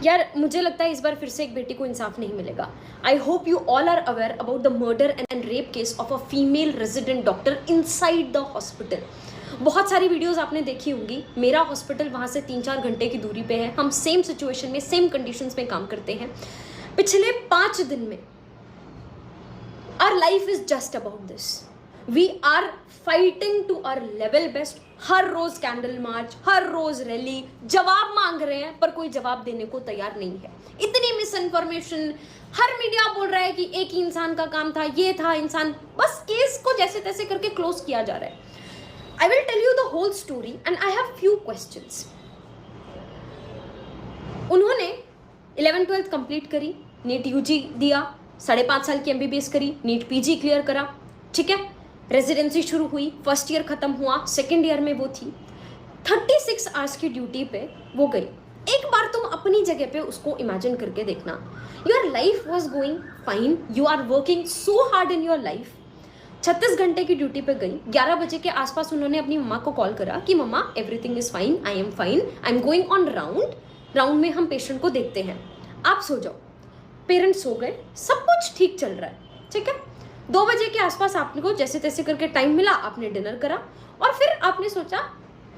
यार मुझे लगता है इस बार फिर से एक बेटी को इंसाफ नहीं मिलेगा. I hope you all are aware about the murder and rape case of a female resident doctor inside the hospital. बहुत सारी वीडियोस आपने देखी होंगी. मेरा हॉस्पिटल वहाँ से 3-4 घंटे की दूरी पे है. हम सेम सिचुएशन में, सेम कंडीशंस में काम करते हैं. पिछले 5 दिन में our life is just about this. We are fighting to our level best. हर रोज कैंडल मार्च, हर रोज रैली, जवाब मांग रहे हैं पर कोई जवाब देने को तैयार नहीं है. इतनी मिस इन्फॉर्मेशन, हर मीडिया बोल रहा है कि एक ही इंसान का काम था, ये था इंसान. बस केस को जैसे तैसे करके क्लोज किया जा रहा है. I will tell you the whole story and I have few questions. उन्होंने 11th-12th कंप्लीट करी, नीट यूजी दिया, 5.5 साल की MBBS करी, नीट PG क्लियर करा, ठीक है. रेजिडेंसी शुरू हुई, फर्स्ट ईयर खत्म हुआ, सेकेंड ईयर में वो थी. 36 आवर्स की ड्यूटी पे वो गई. एक बार तुम अपनी जगह पे उसको इमेजिन करके देखना. Your life was going fine, you are working so hard in your life. 36 घंटे की ड्यूटी पे गई. 11 बजे के आसपास उन्होंने अपनी मम्मा को कॉल करा कि मम्मा everything is fine, I am fine, I am going on round में हम पेशेंट को देखते हैं, आप सो जाओ. पेरेंट्स सो गए, सब कुछ ठीक चल रहा है, ठीक है. 2 बजे के आसपास आपको जैसे तैसे करके टाइम मिला, आपने डिनर करा और फिर आपने सोचा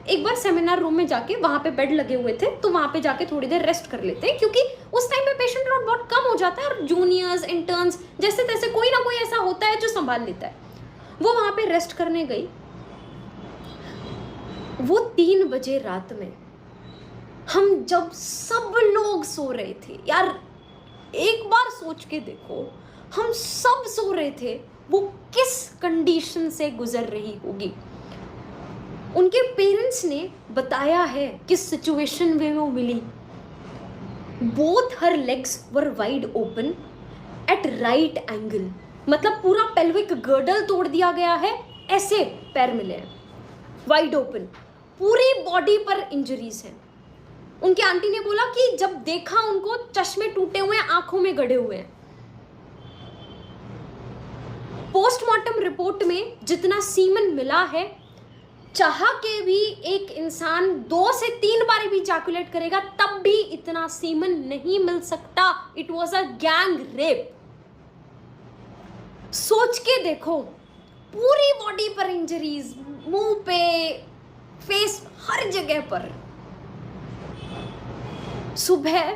एक बार सेमिनार रूम में जाके, वहाँ पे बेड लगे हुए थे तो वहाँ पे जाके थोड़ी देर रेस्ट कर लेते हैं, क्योंकि उस टाइम पे पेशेंट लोड बहुत कम हो जाता है और जूनियर्स, इंटर्न्स जैसे तैसे कोई ना कोई ऐसा होता है जो संभाल लेता है. वो वहाँ पे रेस्ट करने गई. वो 3 बजे रात में, हम जब सब लोग सो रहे थे, यार एक बार सोच के देखो, हम सब सो रहे थे, वो किस कंडीशन से गुजर रही होगी. उनके पेरेंट्स ने बताया है किस सिचुएशन में वो मिली. Both her legs were wide open at right angle. मतलब पूरा पेल्विक गर्डल तोड़ दिया गया है, ऐसे पैर मिले हैं वाइड ओपन. पूरी बॉडी पर इंजरीज हैं. उनके आंटी ने बोला कि जब देखा उनको, चश्मे टूटे हुए हैं, आंखों में गड़े हुए हैं. पोस्टमार्टम रिपोर्ट में जितना सीमन मिला है, चाह के भी एक इंसान 2 से 3 बार भी इजैकुलेट करेगा तब भी इतना सीमन नहीं मिल सकता. It was a gang rape. सोच के देखो, पूरी बॉडी पर इंजरीज, मुंह पे, फेस, हर जगह पर. सुबह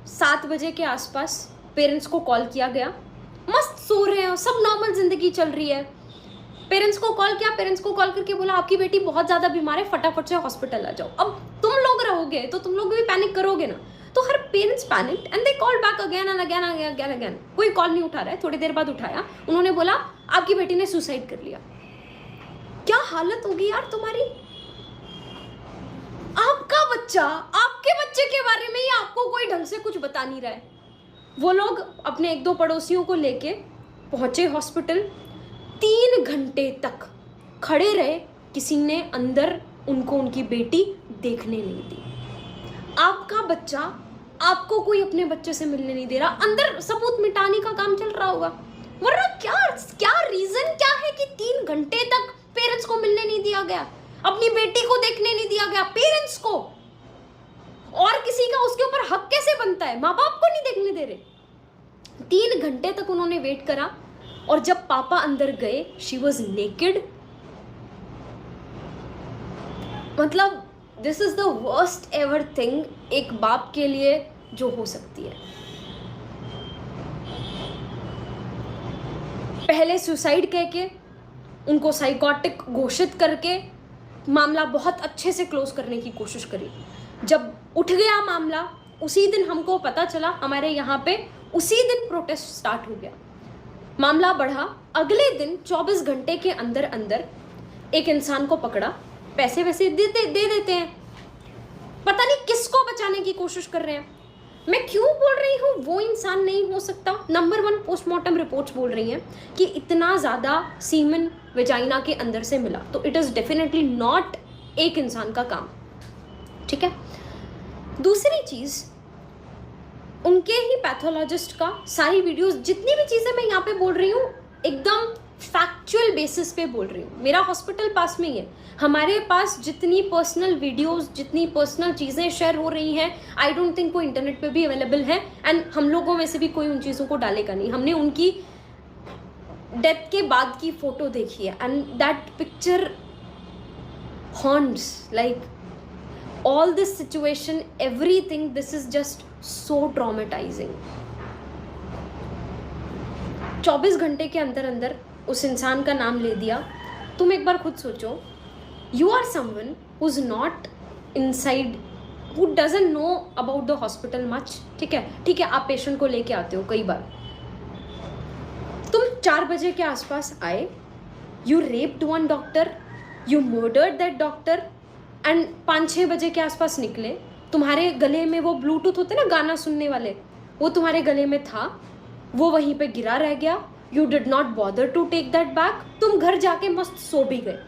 7 बजे के आसपास पेरेंट्स को कॉल किया गया. मस्त सो रहे हैं, सब नॉर्मल जिंदगी चल रही है. पेरेंट्स को कॉल किया, पेरेंट्स को कॉल करके बोला आपकी बेटी बहुत ज्यादा बीमार है, फटाफट से हॉस्पिटल आ जाओ. अब तुम लोग रहोगे तो तुम लोग भी पैनिक करोगे ना. तो her parents panicked and they called back again and again again again. कोई कॉल नहीं उठा रहा है. थोड़ी देर बाद उठाया. उन्होंने बोला आपकी बेटी ने सुसाइड कर लिया. क्या हालत होगी यार तुम्हारी. आपका बच्चा, आपके बच्चे के बारे में ही आपको कोई ढंग से कुछ बता नहीं रहा है. वो लोग अपने 1-2 पड़ोसियों को लेके पहुंचे हॉस्पिटल. 3 घंटे तक खड़े रहे. किसी ने अंदर उनको उनकी बेटी देखने नहीं दी. आपका बच्चा, आपको कोई अपने बच्चे से मिलने नहीं दे रहा. अंदर सबूत मिटाने का काम चल रहा होगा. वरना क्या रीजन क्या है कि 3 घंटे तक पेरेंट्स को मिलने नहीं दिया गया, अपनी बेटी को देखने नहीं दिया गया. पेरेंट्स को और किसी का उसके ऊपर हक कैसे बनता है. माँ बाप को नहीं देखने दे रहे. 3 घंटे तक उन्होंने वेट करा और जब पापा अंदर गए, शी वॉज नेकेड. मतलब this is the worst ever thing एक बाप के लिए जो हो सकती है. पहले सुसाइड कह के, उनको साइकोटिक घोषित करके मामला बहुत अच्छे से क्लोज करने की कोशिश करी. जब उठ गया मामला, उसी दिन हमको पता चला, हमारे यहाँ पे उसी दिन प्रोटेस्ट स्टार्ट हो गया. मामला बढ़ा. अगले दिन 24 घंटे के अंदर अंदर एक इंसान को पकड़ा. पैसे वैसे दे देते हैं. पता नहीं किसको बचाने की कोशिश कर रहे हैं. मैं क्यों बोल रही हूँ वो इंसान नहीं हो सकता. नंबर 1 पोस्टमार्टम रिपोर्ट्स बोल रही हैं कि इतना ज़्यादा सीमन वेजाइना के अंदर से मिला, तो इट इज़ डेफिनेटली नॉट एक इंसान का काम, ठीक है. दूसरी चीज़, उनके ही पैथोलॉजिस्ट का सारी वीडियोस, जितनी भी चीज़ें मैं यहाँ पे बोल रही हूँ, एकदम फैक्चुअल बेसिस पे बोल रही हूँ, मेरा हॉस्पिटल पास में ही है, हमारे पास जितनी पर्सनल वीडियोस, जितनी पर्सनल चीज़ें शेयर हो रही हैं, आई डोंट थिंक वो इंटरनेट पे भी अवेलेबल है, एंड हम लोगों में से भी कोई उन चीज़ों को डालेगा नहीं। हमने उनकी डेथ के बाद की फ़ोटो देखी है, and that picture haunts, like all this situation, everything, this is just so traumatizing. 24 घंटे के अंदर अंदर उस इंसान का नाम ले दिया। तुम एक बार खुद सोचो, you are someone who's not inside, who doesn't know about the hospital much, ठीक है, आप पेशेंट को लेके आते हो कई बार, तुम 4 बजे के आसपास आए, you raped one doctor, you murdered that doctor, and 5-6 बजे के आसपास निकले, तुम्हारे गले में वो ब्लूटूथ होते ना गाना सुनने वाले, वो तुम्हारे गले में था, वो वहीं पे गिरा रह गया, you did not bother to take that back, तुम घर जाके मस्त सो भी गए।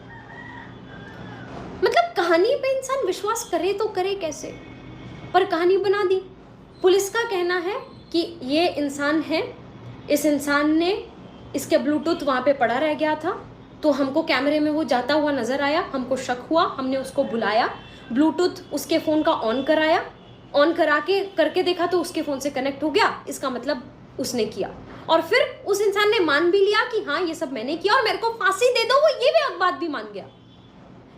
मतलब कहानी पे इंसान विश्वास करे तो करे कैसे, पर कहानी बना दी। पुलिस का कहना है कि ये इंसान है, इस इंसान ने, इसके ब्लूटूथ वहाँ पे पड़ा रह गया था, तो हमको कैमरे में वो जाता हुआ नज़र आया, हमको शक हुआ, हमने उसको बुलाया, ब्लूटूथ उसके फ़ोन का ऑन कराया, ऑन करा के करके देखा तो उसके फ़ोन से कनेक्ट हो गया, इसका मतलब उसने किया। और फिर उस इंसान ने मान भी लिया कि हाँ ये सब मैंने किया और मेरे को फांसी दे दो, वो ये भी बात भी मान गया।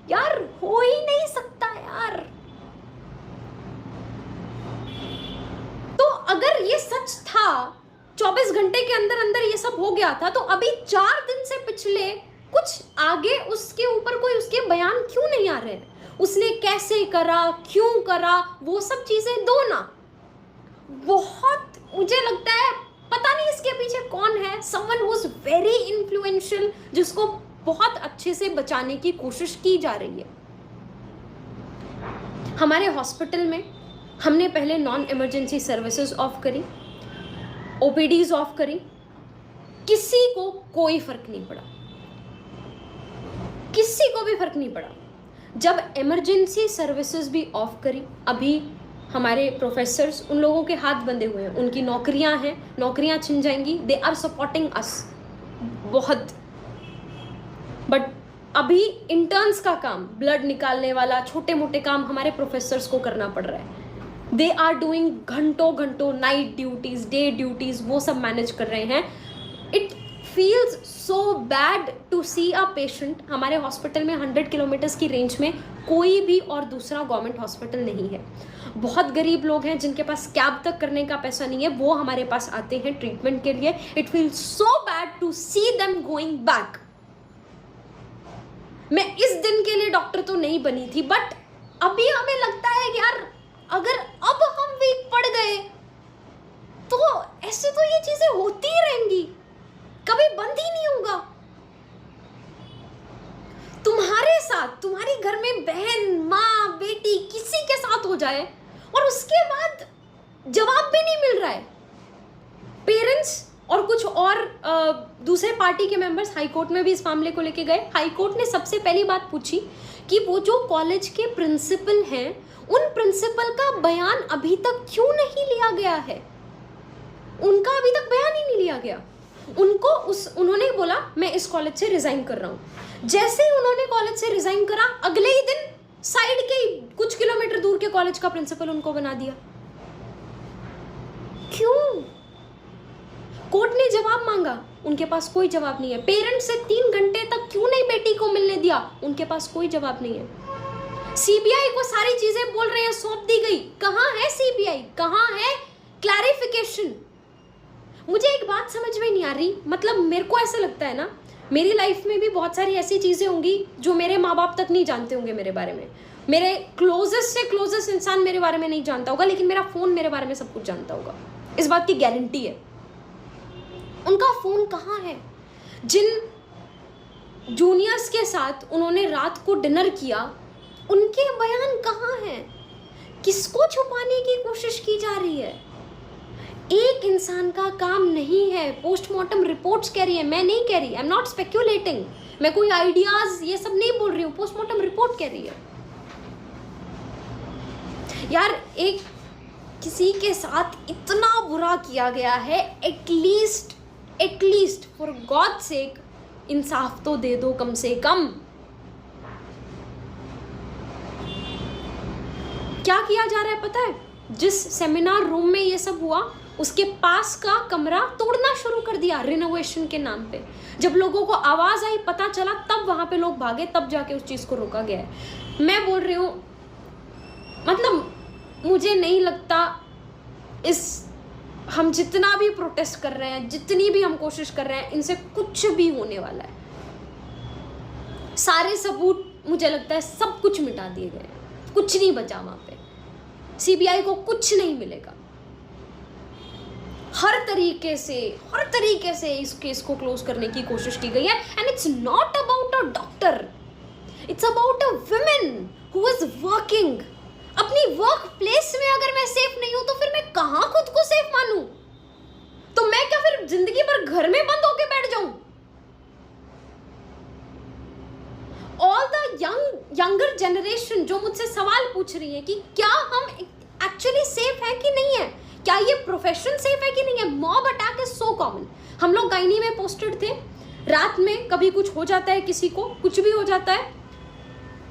यार हो ही नहीं सकता यार। तो अगर ये सच था, 24 घंटे के अंदर अंदर ये सब हो गया था, तो अभी 4 दिन से पिछले कुछ आगे उसके ऊपर कोई उसके बयान क्यों नहीं आ रहे हैं? उसने कैसे करा, क्यों करा, वो सब चीजें दो ना। बहुत मुझे लगता है पता नहीं इसके पीछे कौन है, someone who is very influential, जिसको बहुत अच्छे से बचाने की कोशिश की जा रही है। हमारे हॉस्पिटल में हमने पहले नॉन इमरजेंसी सर्विसेज ऑफ करी, ओपीडीज ऑफ करी, किसी को कोई फर्क नहीं पड़ा, किसी को भी फर्क नहीं पड़ा। जब इमरजेंसी सर्विसेज भी ऑफ करी, अभी हमारे प्रोफेसर्स, उन लोगों के हाथ बंधे हुए हैं, उनकी नौकरियां हैं, नौकरियां छिन जाएंगी, दे आर सपोर्टिंग अस बहुत, बट अभी इंटर्न्स का काम, ब्लड निकालने वाला छोटे मोटे काम हमारे प्रोफेसर्स को करना पड़ रहा है। दे आर डूइंग घंटों घंटों नाइट ड्यूटीज, डे ड्यूटीज, वो सब मैनेज कर रहे हैं। It feels so bad to see a patient। हमारे हॉस्पिटल में 100 किलोमीटर्स की रेंज में कोई भी और दूसरा गवर्नमेंट हॉस्पिटल नहीं है। बहुत गरीब लोग हैं जिनके पास कैब तक करने का पैसा नहीं है, वो हमारे पास आते हैं ट्रीटमेंट के लिए। It feels so bad to see them going back. मैं इस दिन के लिए डॉक्टर तो नहीं बनी थी, बट अभी हमें लगता है कि यार अगर अब हम वीक पड़ गए तो ऐसे तो ये चीजें होती ही रहेंगी, कभी बंद ही नहीं होगा। तुम्हारे साथ, तुम्हारे घर में बहन, माँ, बेटी, किसी के साथ हो जाए और उसके बाद जवाब भी नहीं मिल रहा है। पेरेंट्स और कुछ और दूसरे पार्टी के मेंबर्स हाई कोर्ट में भी इस मामले को लेके गए। हाई कोर्ट ने सबसे पहली बात पूछी कि वो जो कॉलेज के प्रिंसिपल हैं, उन प्रिंसिपल का बयान अभी तक क्यों नहीं लिया गया है। उनका अभी तक बयान ही नहीं लिया गया। उन्होंने बोला मैं इस कॉलेज से रिजाइन कर रहा हूं। जैसे ही उन्होंने कॉलेज से रिजाइन करा, अगले ही दिन साइड के कुछ किलोमीटर दूर के कॉलेज का प्रिंसिपल उनको बना दिया। क्यों? कोर्ट ने जवाब मांगा, उनके पास कोई जवाब नहीं है। पेरेंट्स से 3 घंटे तक क्यों नहीं बेटी को मिलने दिया, उनके पास कोई जवाब नहीं है। सीबीआई को सारी चीजें बोल रहे हैं सौंप दी गई, कहां है सीबीआई, कहां है क्लैरिफिकेशन। मुझे एक बात समझ में नहीं आ रही, मतलब मेरे को ऐसा लगता है ना, मेरी लाइफ में भी बहुत सारी ऐसी चीज़ें होंगी जो मेरे माँ बाप तक नहीं जानते होंगे मेरे बारे में, मेरे क्लोजेस्ट से क्लोजेस्ट इंसान मेरे बारे में नहीं जानता होगा, लेकिन मेरा फ़ोन मेरे बारे में सब कुछ जानता होगा, इस बात की गारंटी है। उनका फ़ोन कहाँ है? जिन जूनियर्स के साथ उन्होंने रात को डिनर किया, उनके बयान कहाँ हैं? किसको छुपाने की कोशिश की जा रही है? एक इंसान का काम नहीं है। पोस्टमार्टम रिपोर्ट्स कह रही है, मैं नहीं कह रही, आई एम नॉट स्पेक्यूलेटिंग, मैं कोई आइडियाज ये सब नहीं बोल रही हूँ, पोस्टमार्टम रिपोर्ट कह रही है। यार एक किसी के साथ इतना बुरा किया गया है, एटलीस्ट फॉर गॉड सेक इंसाफ तो दे दो कम से कम। क्या किया जा रहा है पता है? जिस सेमिनार रूम में ये सब हुआ उसके पास का कमरा तोड़ना शुरू कर दिया रिनोवेशन के नाम पे। जब लोगों को आवाज आई, पता चला, तब वहां पे लोग भागे, तब जाके उस चीज को रोका गया है। मैं बोल रही हूँ, मतलब मुझे नहीं लगता हम जितना भी प्रोटेस्ट कर रहे हैं, जितनी भी हम कोशिश कर रहे हैं, इनसे कुछ भी होने वाला है। सारे सबूत मुझे लगता है सब कुछ मिटा दिए गए, कुछ नहीं बचा वहां पे। सीबीआई को कुछ नहीं मिलेगा। हर तरीके से इस केस को क्लोज करने की कोशिश की गई है। And it's not about a doctor, it's about a women who is working. अपनी वर्क प्लेस में अगर मैं सेफ नहीं हूं तो फिर मैं कहां खुद को सेफ मानूं? तो मैं क्या फिर जिंदगी भर घर में बंद होके बैठ जाऊं? ऑल द यंगर जनरेशन जो मुझसे सवाल पूछ रही है कि क्या हम एक्चुअली सेफ है कि नहीं है, क्या ये प्रोफेशन सेफ है कि नहीं है। Mob attack is so common. हम लोग गायनी में पोस्टेड थे, रात में कभी कुछ हो जाता है, किसी को कुछ भी हो जाता है,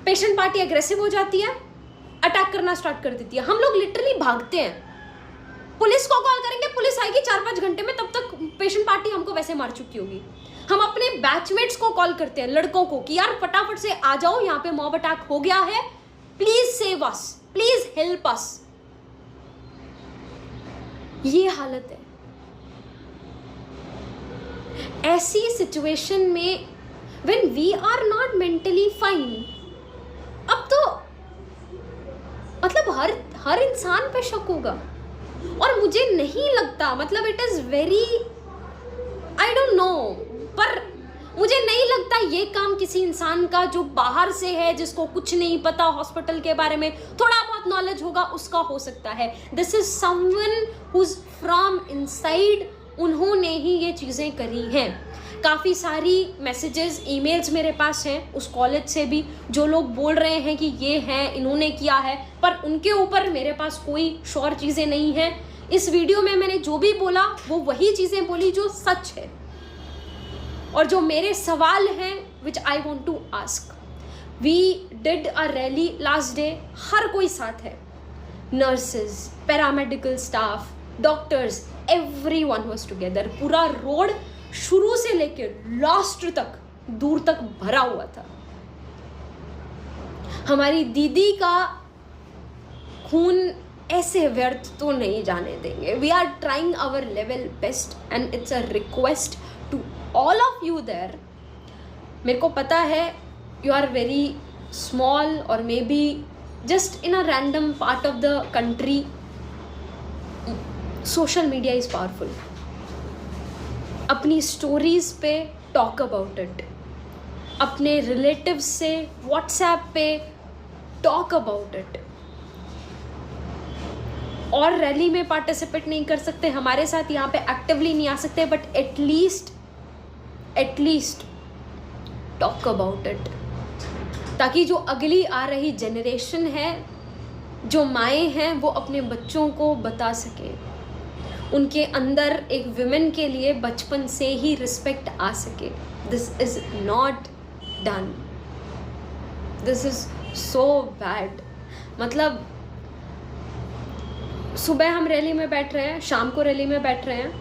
पेशेंट पार्टी एग्रेसिव हो जाती है, अटैक करना स्टार्ट कर देती है। हम लोग लिटरली भागते हैं, पुलिस को कॉल करेंगे, पुलिस आएगी 4-5 घंटे में, तब तक पेशेंट पार्टी हमको वैसे मार चुकी होगी। हम अपने बैचमेट्स को कॉल करते हैं, लड़कों को, कि यार फटाफट से आ जाओ, यहाँ पे मॉब अटैक हो गया है, please save us, please help us. ये हालत है। ऐसी सिचुएशन में when we are not mentally fine, अब तो मतलब हर इंसान पे शक होगा। और मुझे नहीं लगता, मतलब it is very, I don't know, पर मुझे नहीं लगता ये काम किसी इंसान का जो बाहर से है, जिसको कुछ नहीं पता हॉस्पिटल के बारे में, थोड़ा बहुत नॉलेज होगा, उसका हो सकता है। This is someone who is from inside, उन्होंने ही ये चीज़ें करी हैं। काफ़ी सारी मैसेजेस, ईमेल्स मेरे पास हैं उस कॉलेज से भी, जो लोग बोल रहे हैं कि ये हैं, इन्होंने किया है, पर उनके ऊपर मेरे पास कोई श्योर चीज़ें नहीं हैं। इस वीडियो में मैंने जो भी बोला वो वही चीज़ें बोली जो सच है, और जो मेरे सवाल हैं which I want to ask. We did a rally last day, हर कोई साथ है, nurses, paramedical staff, doctors, everyone was together. पूरा रोड शुरू से लेके लास्ट तक, दूर तक भरा हुआ था। हमारी दीदी का खून ऐसे व्यर्थ तो नहीं जाने देंगे। We are trying our level best and it's a request to all of you there. मेरे को पता है यू आर वेरी स्मॉल और maybe just in a random part of the country. Social media is powerful. अपनी stories पे talk about it, अपने relatives से WhatsApp पे टॉक अबाउट इट। और रैली में पार्टिसिपेट नहीं कर सकते, हमारे साथ यहाँ पे एक्टिवली नहीं आ सकते, but at least talk about it, ताकि जो अगली आ रही जनरेशन है, जो माएँ हैं, वो अपने बच्चों को बता सके, उनके अंदर एक विमेन के लिए बचपन से ही रिस्पेक्ट आ सके। This is not done, this is so bad. मतलब सुबह हम रैली में बैठ रहे हैं, शाम को रैली में बैठ रहे हैं।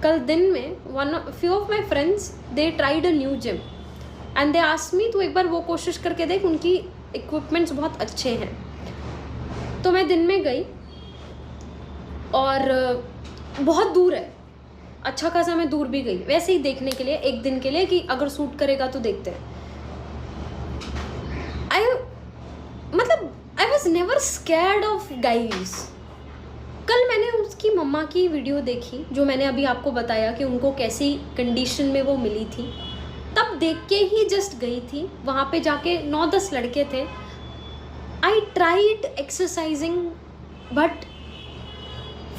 कल दिन में few of my friends they tried a new gym and they asked me, तो एक बार वो कोशिश करके देख, उनकी इक्विपमेंट्स बहुत अच्छे हैं। तो मैं दिन में गई और बहुत दूर है, अच्छा खासा मैं दूर भी गई वैसे ही देखने के लिए, एक दिन के लिए, कि अगर सूट करेगा तो देखते हैं। I was never scared of guys. कल मैंने उसकी मम्मा की वीडियो देखी, जो मैंने अभी आपको बताया कि उनको कैसी कंडीशन में वो मिली थी, तब देख के ही जस्ट गई थी। वहाँ पे जाके 9-10 लड़के थे। I tried exercising but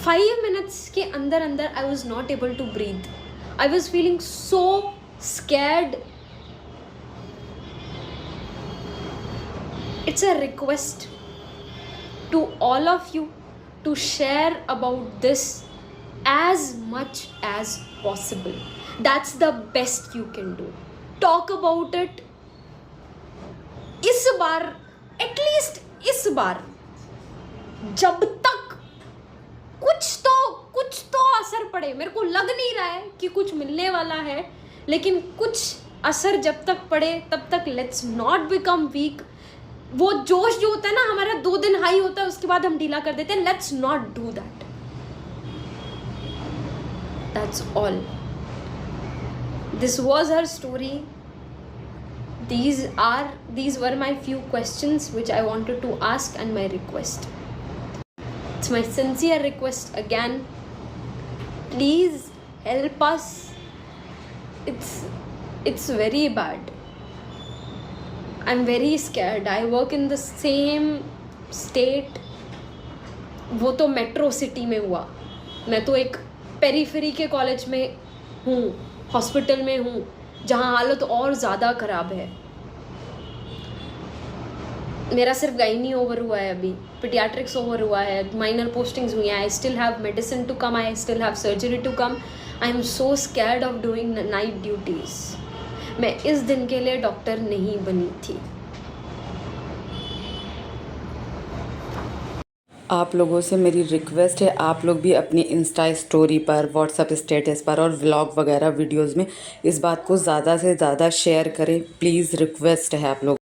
5 minutes के अंदर I was not able to breathe. I was feeling so scared. It's a request to all of you to share about this as much as possible. That's the best you can do. Talk about it. इस बार at least इस बार जब तक कुछ तो असर पड़े, मेरे को लग नहीं रहा है कि कुछ मिलने वाला है, लेकिन कुछ असर जब तक पड़े तब तक लेट्स नॉट बिकम वीक। वो जोश जो होता है ना हमारा 2 दिन हाई होता है, उसके बाद हम ढीला कर देते हैं। Let's not do that. That's all. This was her story. These were my few questions which I wanted to ask and my request. It's my sincere request again. Please help us. It's very bad. I'm very scared. I work in the same state. वो तो metro city में हुआ, मैं तो एक periphery के college में हूँ, हॉस्पिटल में हूँ, जहाँ हालत और ज़्यादा ख़राब है। मेरा सिर्फ गाइनी ओवर हुआ है, अभी पीडियाट्रिक्स ओवर हुआ है, माइनर पोस्टिंग्स हुई हैं। I still have medicine to come, I still have surgery to come. I am so scared of doing night duties. मैं इस दिन के लिए डॉक्टर नहीं बनी थी। आप लोगों से मेरी रिक्वेस्ट है, आप लोग भी अपनी इंस्टा स्टोरी पर, व्हाट्सएप स्टेटस पर और व्लॉग वगैरह वीडियोस में इस बात को ज़्यादा से ज़्यादा शेयर करें। प्लीज़ रिक्वेस्ट है आप लोग।